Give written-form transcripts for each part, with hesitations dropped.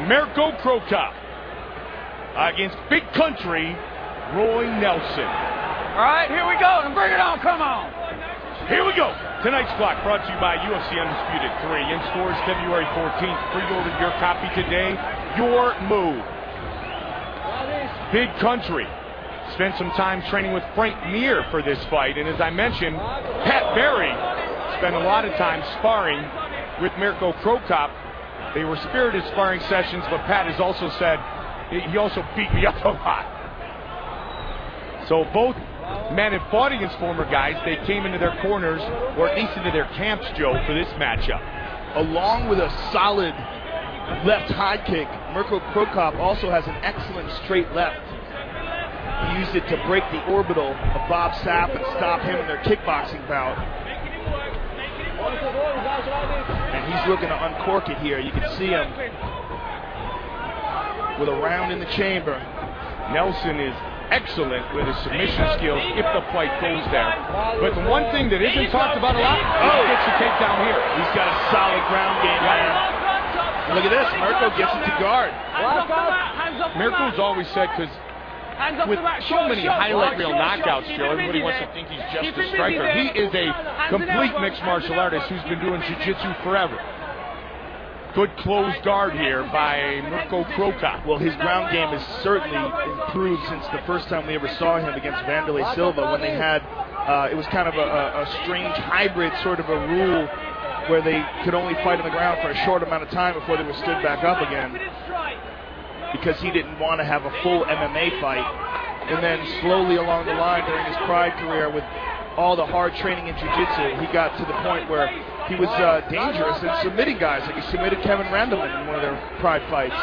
Mirko Filipovich against Big Country, Roy Nelson. All right, here we go. And bring it on. Come on. Here we go. Tonight's block brought to you by UFC Undisputed 3. In stores February 14th. Pre-order your copy today. Your move. Big Country spent some time training with Frank Mir for this fight. And as I mentioned, Pat Barry spent a lot of time sparring with Mirko Filipovich. They were spirited sparring sessions, but Pat has also said he also beat me up a lot. So both men have fought against former guys. They came into their corners, or at least into their camps, Joe, for this matchup. Along with a solid left high kick, Mirko Filipovich also has an excellent straight left. He used it to break the orbital of Bob Sapp and stop him in their kickboxing bout. And he's looking to uncork it here. You can see him with a round in the chamber. Nelson is excellent with his submission skills if the fight goes there. But the one thing that isn't talked about a lot is he gets a takedown here. He's got a solid ground game, man. Look at this. Mirko gets it to guard. Mirko's always said, because with so many highlight reel knockouts, Joe, everybody wants to think he's just a striker. He is a complete mixed martial artist who's been doing jiu-jitsu forever. Good closed guard here by Mirko Filipovich. Well, his ground game has certainly improved since the first time we ever saw him against Vanderlei Silva, when they had, it was kind of a strange hybrid sort of a rule where they could only fight on the ground for a short amount of time before they were stood back up again, because he didn't want to have a full MMA fight. And then slowly along the line during his Pride career, with all the hard training in jiu-jitsu, he got to the point where he was dangerous in submitting guys. Like he submitted Kevin Randleman in one of their Pride fights.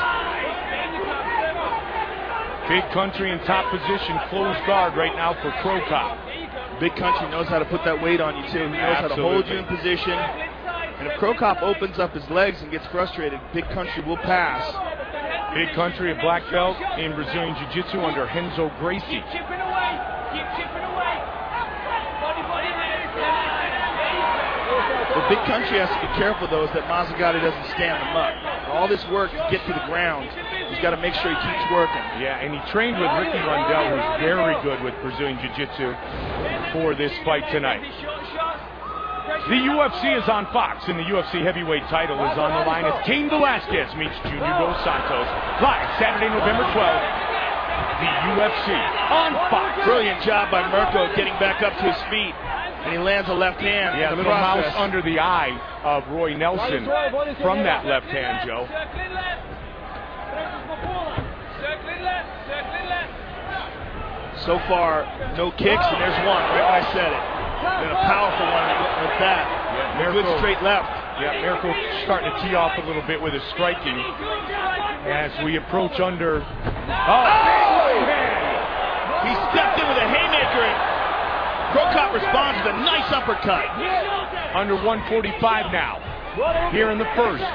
Big Country in top position, closed guard right now for Filipovich. Big Country knows how to put that weight on you too. He knows how to hold you in position. And if Filipovich opens up his legs and gets frustrated, Big Country will pass. Big Country, a black belt in Brazilian Jiu-Jitsu under Renzo Gracie. The Big Country has to be careful, though, is that Mazzagatti doesn't stand him up. All this work to get to the ground, he's got to make sure he keeps working. Yeah, and he trained with Ricky Rundell, who's very good with Brazilian Jiu-Jitsu, for this fight tonight. The UFC is on Fox, and the UFC heavyweight title is on the line as Cain Velasquez meets Junior Dos Santos. Live Saturday, November 12th, the UFC on Fox. Brilliant job by Mirko getting back up to his feet. And he lands a left hand. Yeah, a little mouse under the eye of Roy Nelson from that left hand, Joe. So far, no kicks, and there's one. Right when I said it. And a powerful one with that. Yeah, Mirko, good straight left. Yeah, Mirko starting to tee off a little bit with his striking. As we approach under. Oh! He stepped in with a haymaker, and Filipovich responds with a nice uppercut. Under 145 now. Here in the first.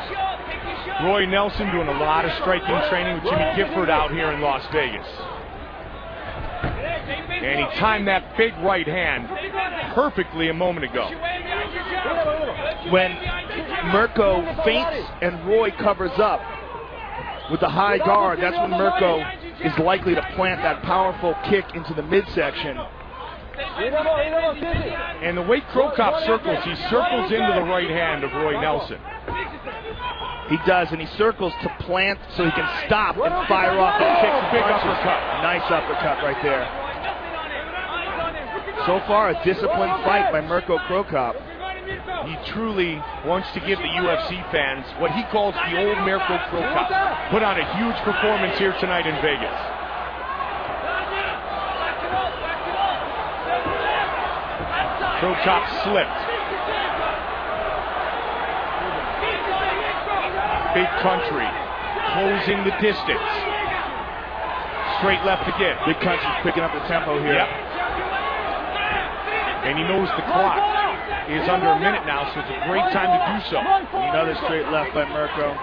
Roy Nelson doing a lot of striking training with Jimmy Gifford out here in Las Vegas. And he timed that big right hand perfectly a moment ago. When Mirko feints and Roy covers up with the high guard, that's when Mirko is likely to plant that powerful kick into the midsection. And the way Filipovich circles, he circles into the right hand of Roy Nelson. He does, and he circles to plant so he can stop and fire off the kicks and big punches. uppercut. Nice uppercut right there. So far, a disciplined fight by Mirko Filipovich. He truly wants to give the UFC fans what he calls the old Mirko Filipovich. Put on a huge performance here tonight in Vegas. Filipovich slipped. Big Country closing the distance. Straight left again. Big Country's picking up the tempo here. Yep. And he knows the clock is under a minute now, so it's a great time to do so. Another straight left by Mirko.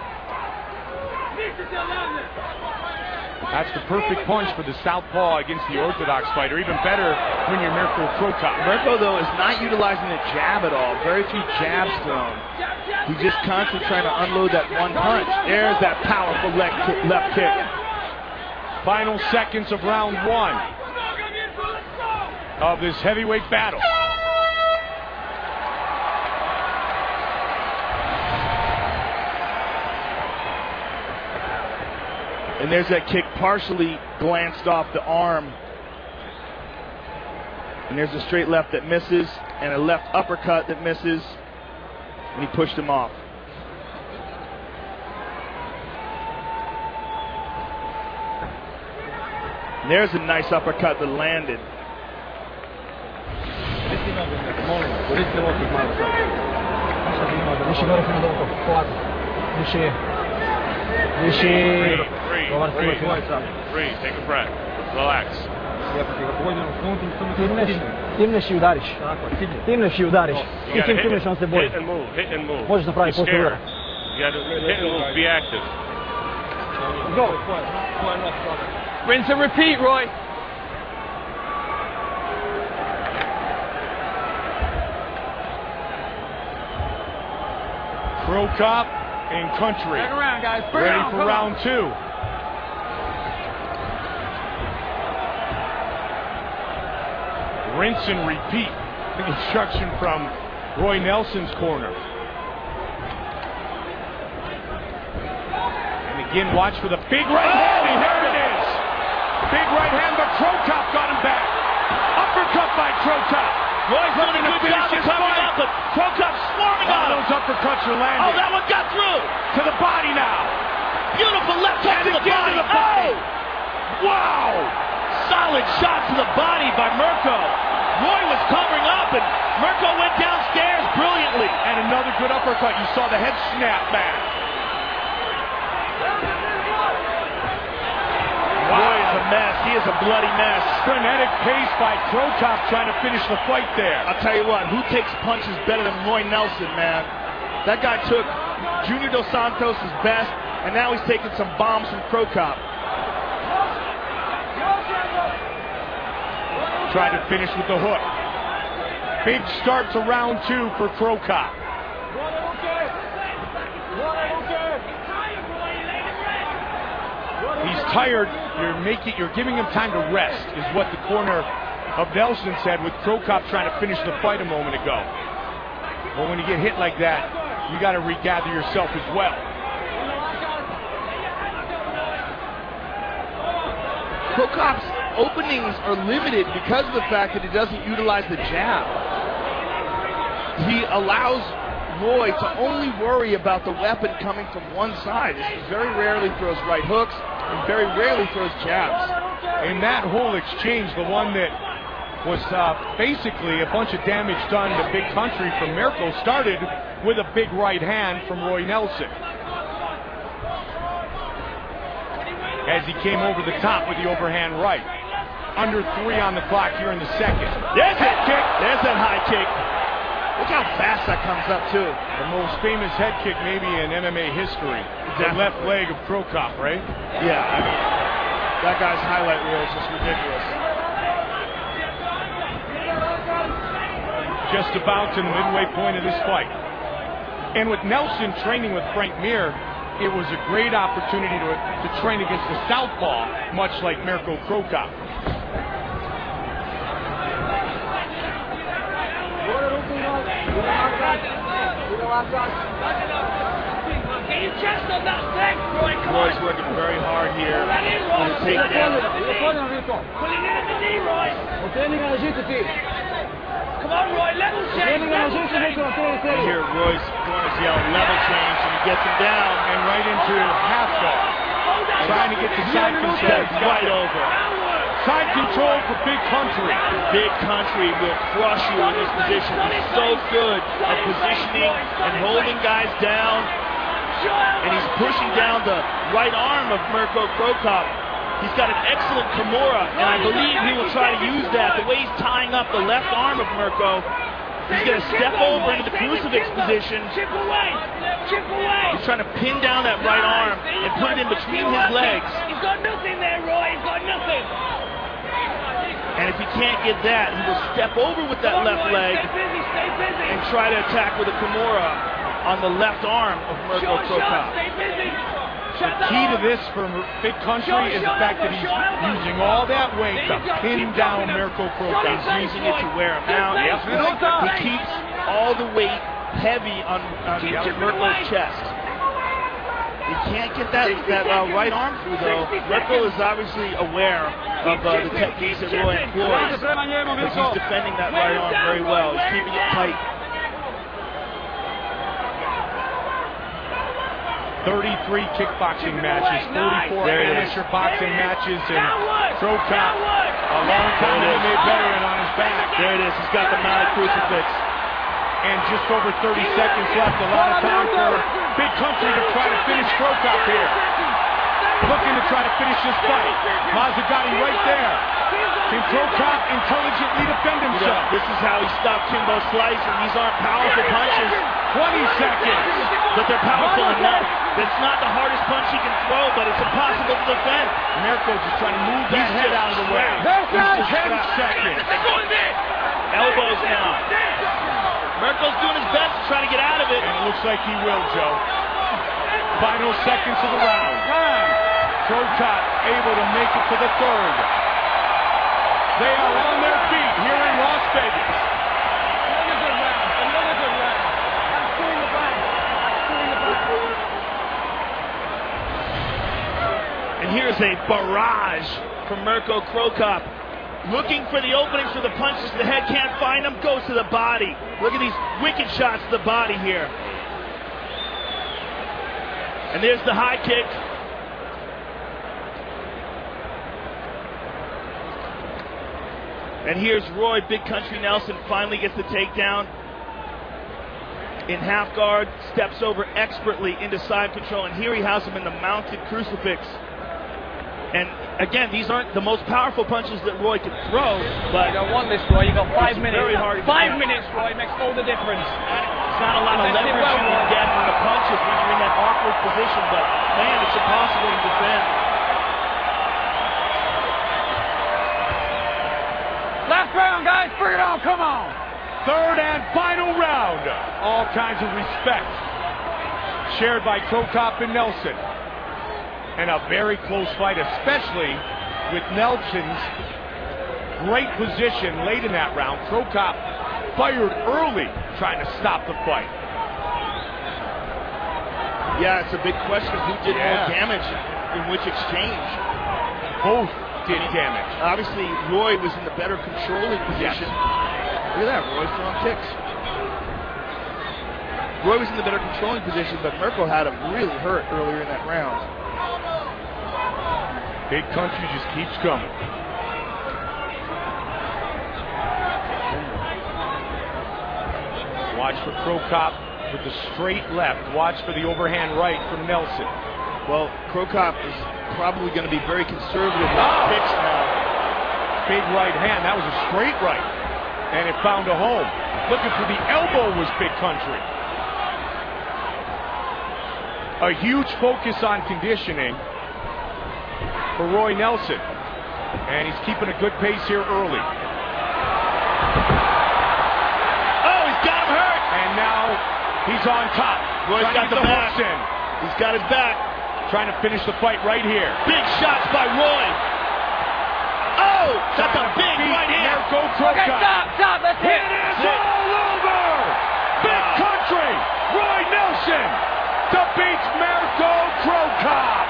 That's the perfect punch for the southpaw against the orthodox fighter. Even better when you're Mirko Krokop. Mirko, though, is not utilizing the jab at all. Very few jabs thrown. He's just constantly trying to unload that one punch. There's that powerful left kick. Final seconds of round 1 of this heavyweight battle. And there's that kick partially glanced off the arm. And there's a straight left that misses and a left uppercut that misses. And he pushed him off. And there's a nice uppercut that landed. Three. Take a breath. Relax. Timneš i udariš. I tim timneš, on se boji. Hit and move. Možeš napraviti posto udara. You gotta hit and move, be active. Go. Rinse and repeat, Roy. Krokop in country. Turn around, guys. Ready for round 2. Rinse and repeat. Instruction from Roy Nelson's corner. And again, watch for the big right hand. And here it is. Big right hand, but Krokop got him back. Uppercut by Krokop. Roy's doing a good job of covering up, but Krokop's swarming on him. Those uppercuts are landing. Oh, that one got through. To the body now. Beautiful left hook to the body. Oh! Wow! Solid shot to the body by Mirko. Roy was covering up, and Mirko went downstairs brilliantly. And another good uppercut. You saw the head snap back. Roy is a mess. He is a bloody mess. Frenetic pace by Krokop trying to finish the fight there. I'll tell you what, who takes punches better than Roy Nelson, man? That guy took Junior Dos Santos' best, and now he's taking some bombs from Krokop. Try to finish with the hook. Big start to round 2 for Krokop. He's tired. You're giving him time to rest, is what the corner of Nelson said, with Krokop trying to finish the fight a moment ago. But when you get hit like that, you got to regather yourself as well. Krokop's openings are limited because of the fact that he doesn't utilize the jab. He allows Roy to only worry about the weapon coming from one side. He very rarely throws right hooks and very rarely throws jabs. In that whole exchange, the one that was basically a bunch of damage done to Big Country from Mirko started with a big right hand from Roy Nelson. As he came over the top with the overhand right. Under 3 on the clock here in the second. There's that kick. There's that high kick. Look how fast that comes up, too. The most famous head kick maybe in MMA history. The left leg of Krokop, right? Yeah, I mean, that guy's highlight reel is just ridiculous. Just about to the midway point of this fight. And with Nelson training with Frank Mir, it was a great opportunity to train against the southpaw, much like Mirko Krokop. Roy's working very hard here on the takedown. Come on, Roy, level change. You hear Roy's corners yell level change, and he gets him down And right into half guard. Trying to get the side control. right over. Side control for Big Country. Big Country will crush you in this position. He's so good at positioning and holding guys down. And he's pushing down the right arm of Mirko Krokop. He's got an excellent Kimura, and I believe he will try to use that. The way he's tying up the left arm of Mirko, he's going to step over into the crucifix position. Chip away. He's trying to pin down that right arm and put it in between his legs. He's got nothing there, Roy. He's got nothing. And if he can't get that, he will step over with that left leg Stay busy. and try to attack with a Kimura on the left arm of Mirko Filipovich. Stay busy. The key to this for Big Country is the fact that he's using all that weight to pin down Mirko Filipovich. He's using it to wear him out. He keeps all the weight heavy on Mirko's chest. He can't get that right arm through, though. Mirko is obviously aware of the techniques that Roy employs, because he's defending that right arm very well. He's keeping it tight. 33 kickboxing matches, 44 amateur boxing matches, and Cro Cop, a long time MMA veteran on his back. There it is. He's got the mounted crucifix. And just over 30 seconds left. A lot of time for Big Country to try to finish Cro Cop here. Looking to try to finish this fight. Mazzagatti right there. Can Cro Cop intelligently defend himself? This is how he stopped Kimbo slicing. These aren't powerful punches. 20 seconds. But they're powerful enough. It's not the hardest punch he can throw, but it's impossible to defend. Mirko's just trying to move that head out of the way. 10 seconds. Elbows now. Mirko's doing his best to try to get out of it. And it looks like he will, Joe. Final seconds of the round. Cro Cop able to make it to the third. They are on their feet here in Las Vegas. Another good round. Another good round. I'm suing the back. And here's a barrage from Mirko Cro Cop. Looking for the openings for the punches. The head can't find them. Goes to the body. Look at these wicked shots to the body here. And there's the high kick. And here's Roy, Big Country Nelson, finally gets the takedown. In half guard, steps over expertly into side control, and here he has him in the mounted crucifix. And again, these aren't the most powerful punches that Roy can throw, but You don't want this, Roy. You got 5 minutes. very hard to 5 defend. minutes, Roy, makes all the difference. It's not a lot of leverage you can get from the punches when you're in that awkward position, but man, it's impossible to defend. Last round, guys. Bring it on. Come on. Third and final round. All kinds of respect shared by Cro Cop and Nelson. And a very close fight, especially with Nelson's great position late in that round. Cro Cop fired early, trying to stop the fight. Yeah, it's a big question of who did more damage in which exchange. Both did damage. Obviously, Roy was in the better controlling position. Look at that, Roy throwing kicks. Roy was in the better controlling position, but Mirko had him really hurt earlier in that round. Big Country just keeps coming. Watch for Cro Cop with the straight left. Watch for the overhand right from Nelson. Well, Cro Cop is probably going to be very conservative with kicks now. Big right hand. That was a straight right. And it found a home. Looking for the elbow was Big Country. A huge focus on conditioning for Roy Nelson. And he's keeping a good pace here early. Oh, he's got him hurt! And now he's on top. Roy's got the back. in. He's got his back. Trying to finish the fight right here. Big shots by Roy. Oh, that's a big right hand. Mirko Cro Okay, Cop. stop. Let's hit. It is all over. Big Country, Roy Nelson defeats Mirko Cro Cop.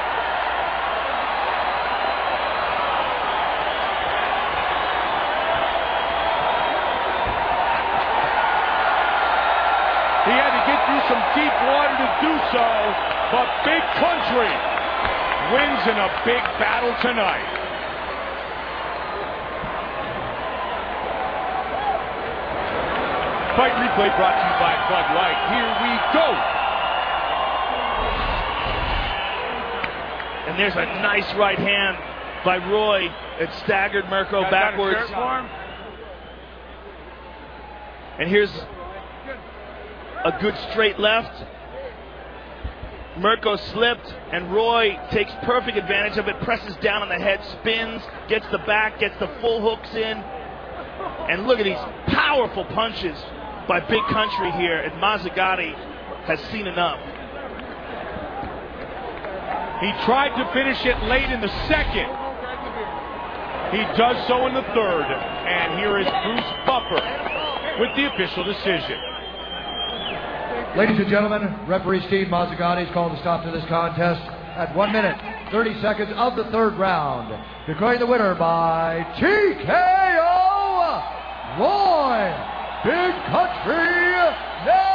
He had to get through some deep water to do so, but Big Country wins in a big battle tonight. Fight replay brought to you by Bud Light. Here we go. And there's a nice right hand by Roy that staggered Mirko backwards. And here's a good straight left. Mirko slipped, and Roy takes perfect advantage of it, presses down on the head, spins, gets the back, gets the full hooks in. And look at these powerful punches by Big Country here, and Mazzagatti has seen enough. He tried to finish it late in the second. He does so in the third. And here is Bruce Buffer with the official decision. Ladies and gentlemen, referee Steve Mazzagatti has called a stop to this contest at 1 minute, 30 seconds of the third round. Declaring the winner by TKO, Roy Big Country Nel'son.